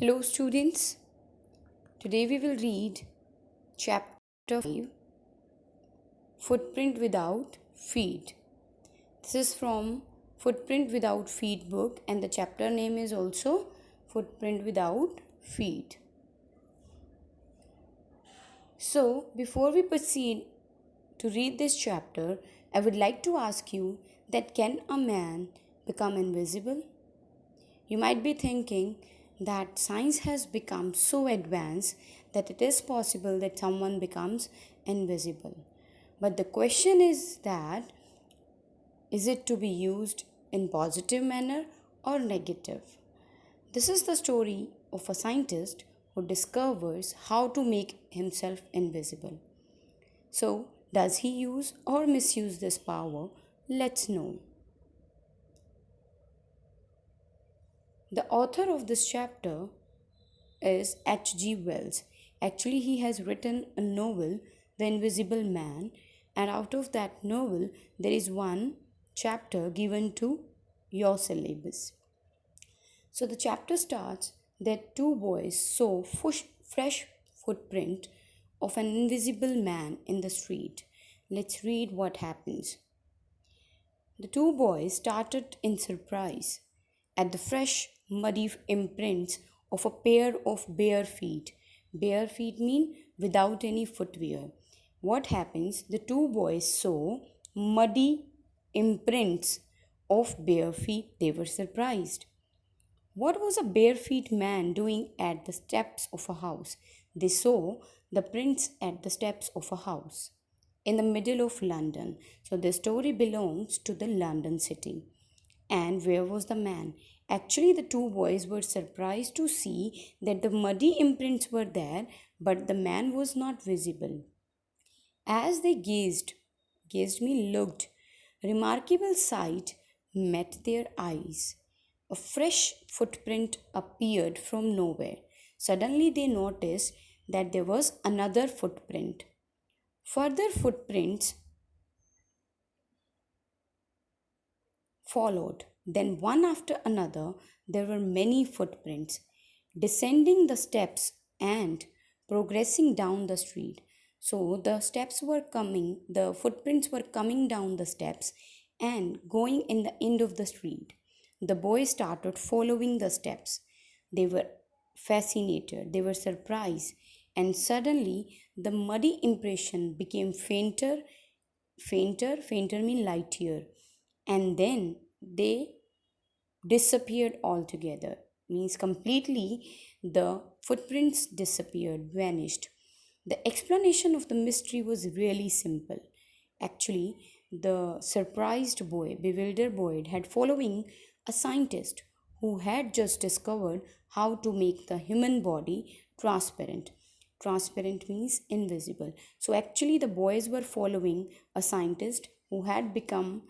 Hello, students. Today we will read chapter 5 Footprint Without Feet. This is from Footprint Without Feet book, and the chapter name is also Footprint Without Feet. So, before we proceed to read this chapter, I would like to ask you that can a man become invisible? You might be thinking that science has become so advanced that it is possible that someone becomes invisible. But the question is that is it to be used in positive manner or negative? This is the story of a scientist who discovers how to make himself invisible. So, does he use or misuse this power? Let's know. The author of this chapter is H.G. Wells. Actually, he has written a novel, The Invisible Man, and out of that novel, there is one chapter given to your syllabus. So, the chapter starts that two boys saw fresh footprint of an invisible man in the street. Let's read what happens. The two boys started in surprise at the fresh, muddy imprints of a pair of bare feet. Bare feet mean without any footwear. What happens? The two boys saw muddy imprints of bare feet. They were surprised. What was a barefoot man doing at the steps of a house? They saw the prints at the steps of a house in the middle of London. So the story belongs to the London city. And where was the man? Actually, the two boys were surprised to see that the muddy imprints were there, but the man was not visible. As they looked, remarkable sight met their eyes. A fresh footprint appeared from nowhere. Suddenly they noticed that there was another footprint. Further footprints followed. Then, one after another, there were many footprints descending the steps and progressing down the street. So, the footprints were coming down the steps and going in the end of the street. The boys started following the steps. They were fascinated, they were surprised, and suddenly the muddy impression became fainter mean lighter, and then they disappeared altogether, means completely the footprints disappeared, vanished. The explanation of the mystery was really simple. Actually, the surprised boy, bewildered boy, had following a scientist who had just discovered how to make the human body transparent. Transparent means invisible. So actually the boys were following a scientist who had become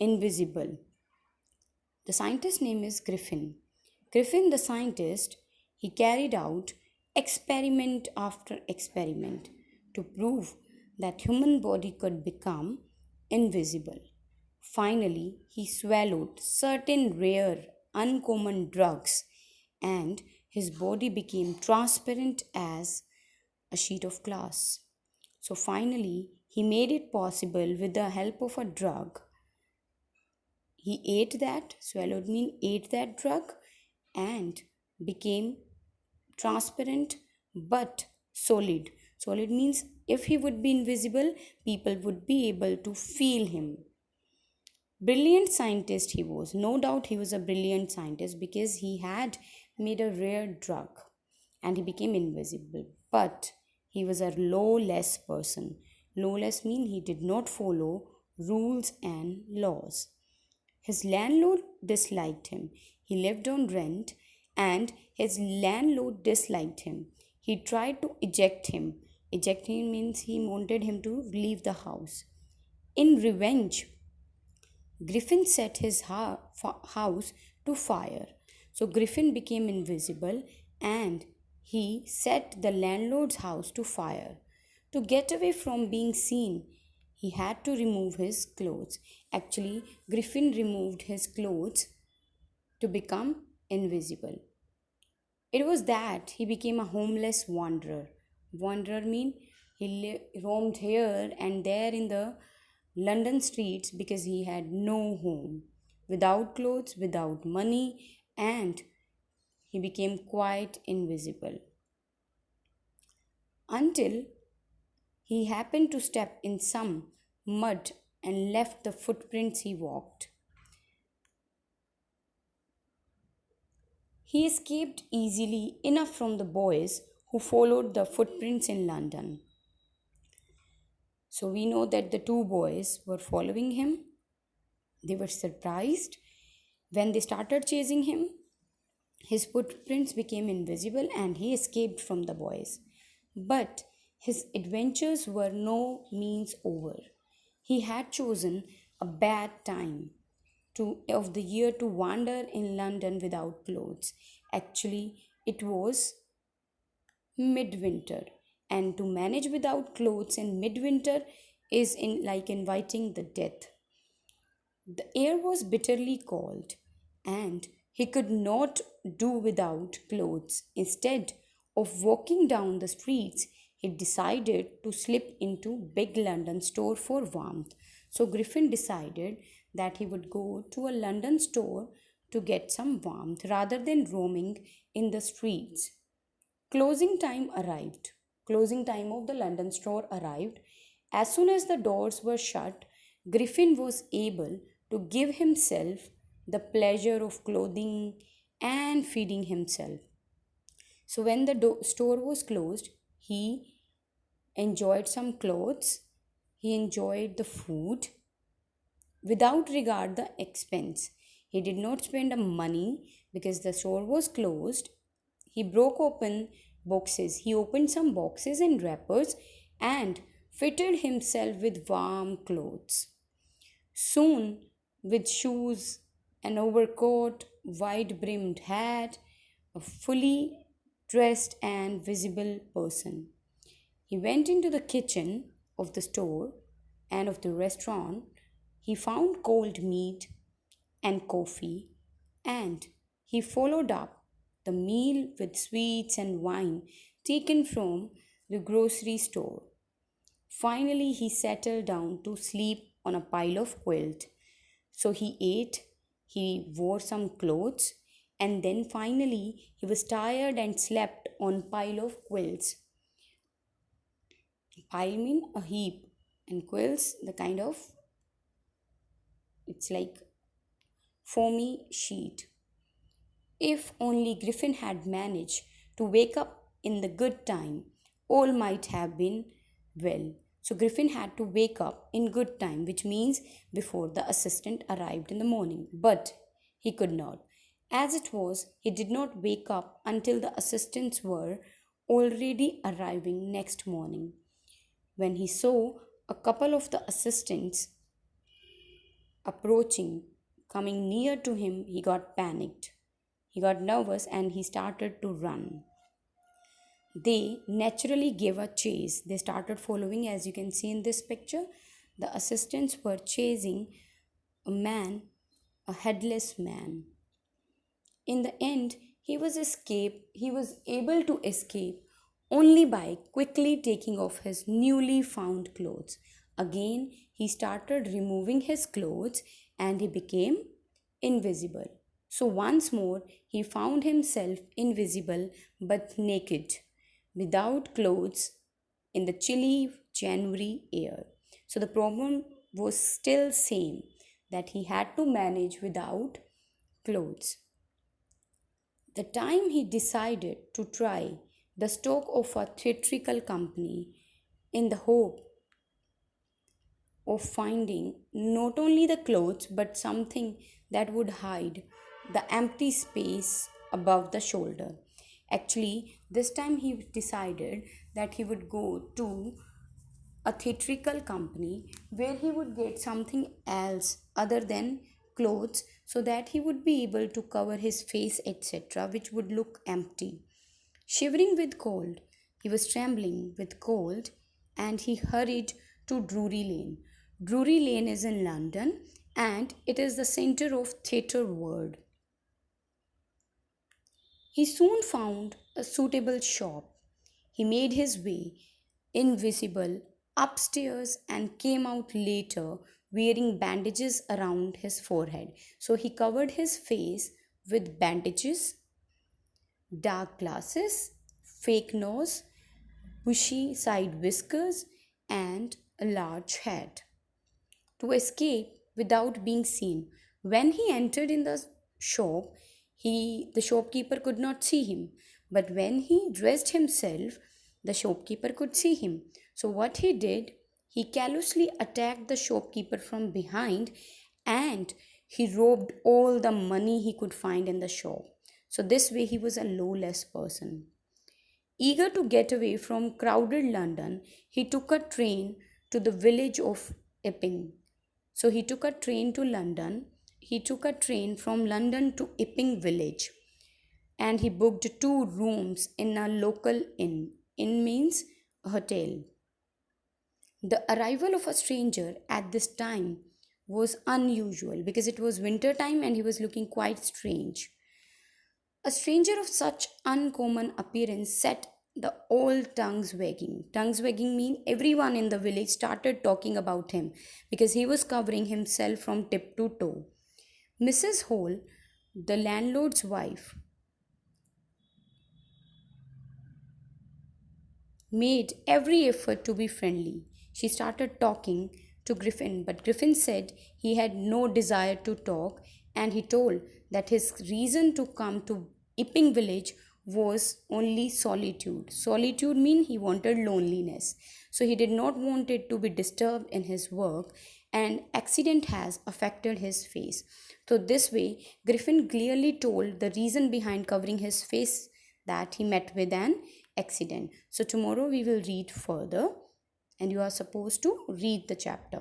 invisible. The scientist's name is Griffin. Griffin, the scientist, he carried out experiment after experiment to prove that human body could become invisible. Finally, he swallowed certain rare, uncommon drugs and his body became transparent as a sheet of glass. So finally, he made it possible with the help of a drug. He ate that, swallowed mean ate that drug and became transparent but solid. Solid means if he would be invisible, people would be able to feel him. Brilliant scientist he was. No doubt he was a brilliant scientist because he had made a rare drug and he became invisible. But he was a lawless person. Lawless means he did not follow rules and laws. His landlord disliked him. He lived on rent and his landlord disliked him. He tried to eject him. Ejecting means he wanted him to leave the house. In revenge, Griffin set his house to fire. So Griffin became invisible and he set the landlord's house to fire. To get away from being seen, he had to remove his clothes. Actually, Griffin removed his clothes to become invisible. It was that he became a homeless wanderer. Wanderer mean roamed here and there in the London streets because he had no home, without clothes, without money, and he became quite invisible until he happened to step in some mud and left the footprints he walked. He escaped easily enough from the boys who followed the footprints in London. So we know that the two boys were following him. They were surprised when they started chasing him. His footprints became invisible and he escaped from the boys. But his adventures were no means over. He had chosen a bad time of the year to wander in London without clothes. Actually, it was midwinter, and to manage without clothes in midwinter is like inviting the death. The air was bitterly cold, and he could not do without clothes. Instead of walking down the streets, he decided to slip into big London store for warmth. So Griffin decided that he would go to a London store to get some warmth rather than roaming in the streets. Closing time arrived. Closing time of the London store arrived. As soon as the doors were shut, Griffin was able to give himself the pleasure of clothing and feeding himself. So when the store was closed, he enjoyed some clothes, he enjoyed the food without regard the expense. He did not spend a money because the store was closed. He broke open boxes. He opened some boxes and wrappers and fitted himself with warm clothes. Soon, with shoes, an overcoat, wide brimmed hat, a fully dressed and visible person. He went into the kitchen of the store and of the restaurant. He found cold meat and coffee, and he followed up the meal with sweets and wine taken from the grocery store. Finally, he settled down to sleep on a pile of quilt. So he ate, he wore some clothes, and then finally he was tired and slept on pile of quilts. Pile mean a heap, and quills the kind of, it's like foamy sheet. If only Griffin had managed to wake up in the good time, all might have been well. So Griffin had to wake up in good time, which means before the assistant arrived in the morning. But he could not. As it was, he did not wake up until the assistants were already arriving next morning. When he saw a couple of the assistants approaching, coming near to him, he got panicked. He got nervous and he started to run. They naturally gave a chase. They started following, as you can see in this picture. The assistants were chasing a man, a headless man. In the end, he was able to escape only by quickly taking off his newly found clothes. Again, he started removing his clothes and he became invisible. So once more, he found himself invisible but naked, without clothes in the chilly January air. So the problem was still same, that he had to manage without clothes. The time he decided to try the stock of a theatrical company in the hope of finding not only the clothes but something that would hide the empty space above the shoulder. Actually, this time he decided that he would go to a theatrical company where he would get something else other than clothes so that he would be able to cover his face, etc., which would look empty. Shivering with cold, he was trembling with cold and he hurried to Drury Lane. Drury Lane is in London and it is the center of theatre world. He soon found a suitable shop. He made his way, invisible, upstairs and came out later wearing bandages around his forehead. So he covered his face with bandages, dark glasses, fake nose, bushy side whiskers, and a large hat to escape without being seen. When he entered in the shop, the shopkeeper could not see him. But when he dressed himself, the shopkeeper could see him. So what he did, he callously attacked the shopkeeper from behind and he robbed all the money he could find in the shop. So this way he was a lawless person. Eager to get away from crowded London, he took a train to the village of Epping. So he took a train to London. He took a train from London to Epping village and he booked two rooms in a local inn. Inn means a hotel. The arrival of a stranger at this time was unusual because it was winter time and he was looking quite strange. A stranger of such uncommon appearance set the old tongues wagging. Tongues wagging mean everyone in the village started talking about him because he was covering himself from tip to toe. Mrs. Hole, the landlord's wife, made every effort to be friendly. She started talking to Griffin, but Griffin said he had no desire to talk and he told that his reason to come to Ipping village was only solitude. Solitude means he wanted loneliness. So he did not want it to be disturbed in his work and accident has affected his face. So this way Griffin clearly told the reason behind covering his face that he met with an accident. So tomorrow we will read further and you are supposed to read the chapter.